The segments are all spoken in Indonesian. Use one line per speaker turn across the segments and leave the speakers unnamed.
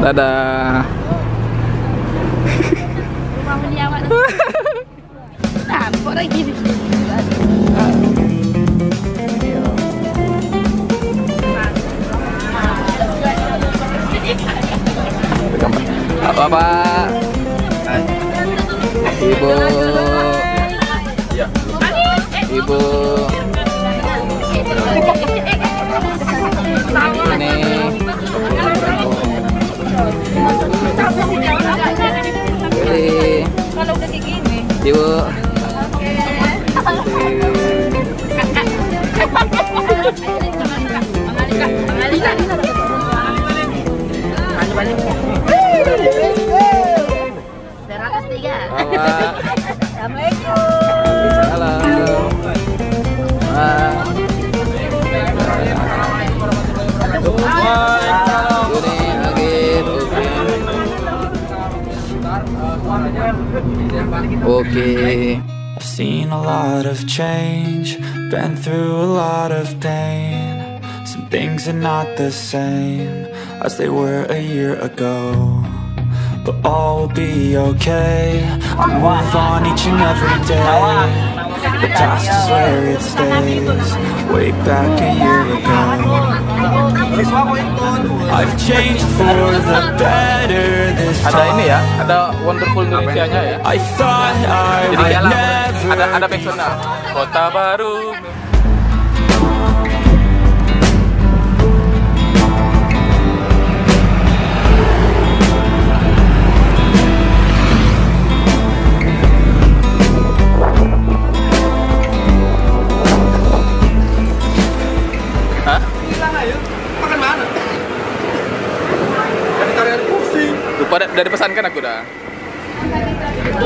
Dadah.
Kok lagi di sini?
Bapak, Ibu, Ibu, ini
Kalau udah kayak gini.
Ibu. Okay.
I've seen a lot of change, been through a lot of pain. Some things are not the same as they were a year ago, but all will be okay. I move on each and every day. The past is where it stays, way back a year ago. I've changed for the better this time.
Ada ini ya, ada Wonderful Indonesia-nya ya.
I thought I
Jadi kayak
would
lagu,
never
ada backsound-nya. Kota baru. Hah?
Makan mana? Dari tarian kursi.
Lupa dari pesankan aku dah.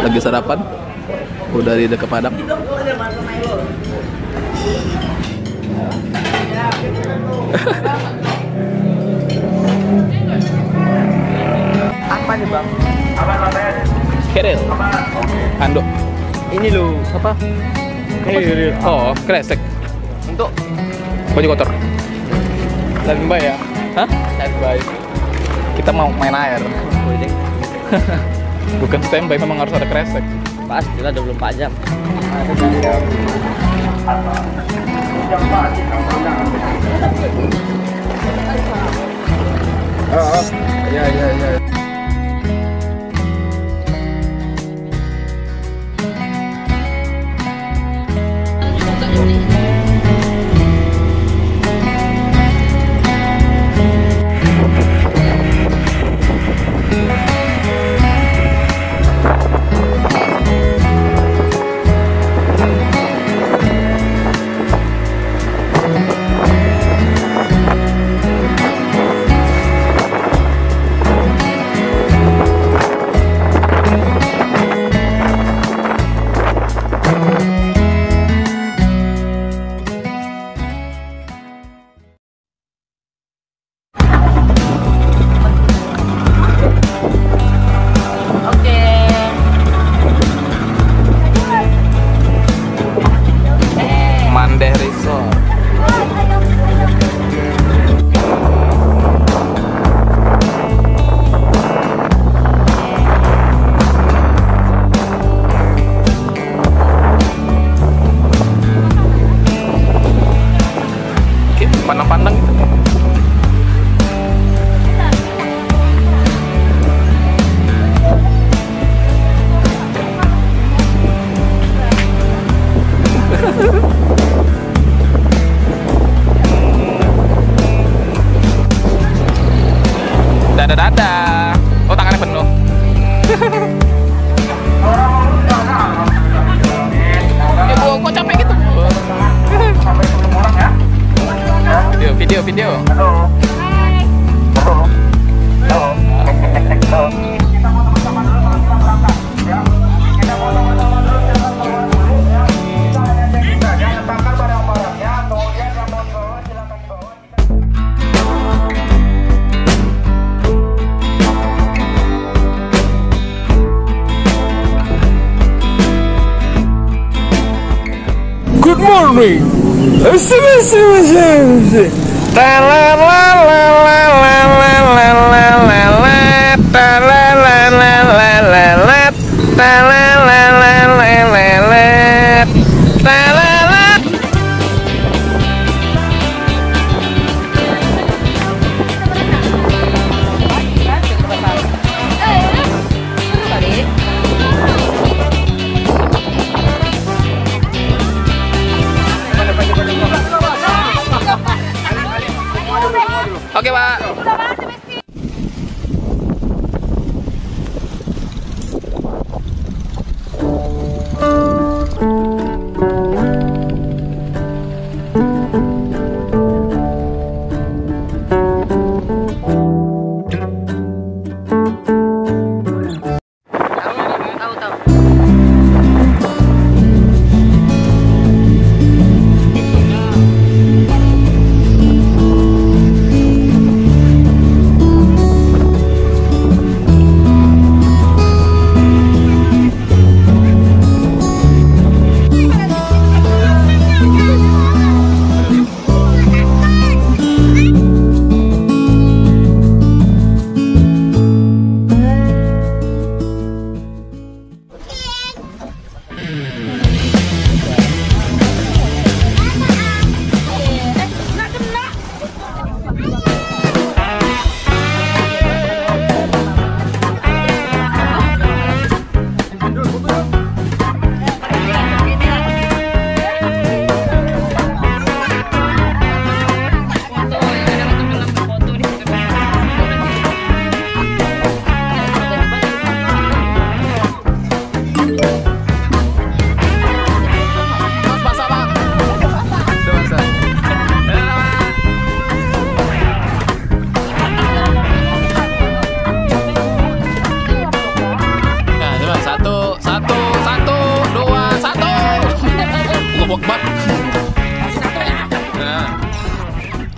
Lagi sarapan. Udah di dekat Padang.
Apa nih bang?
Keril. Anduk.
Ini loh.
Apa?
Keril.
Oh, kresek.
Untuk
Baju kotor.
standby ya.
Hah?
Standby.
Kita mau main air. Bukan standby, memang harus ada kresek.
Pastilah 24 jam. Oh, iya.
Mandeh Resort. Oke, pandang-pandang itu. Dadah. Oh, tangannya penuh. Ya, Bu, kok capek gitu, Bu? Video.
Good morning.
Talelelelelelet, talelelelelelet, talele. Oke, Pak.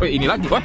Ini lagi, wah.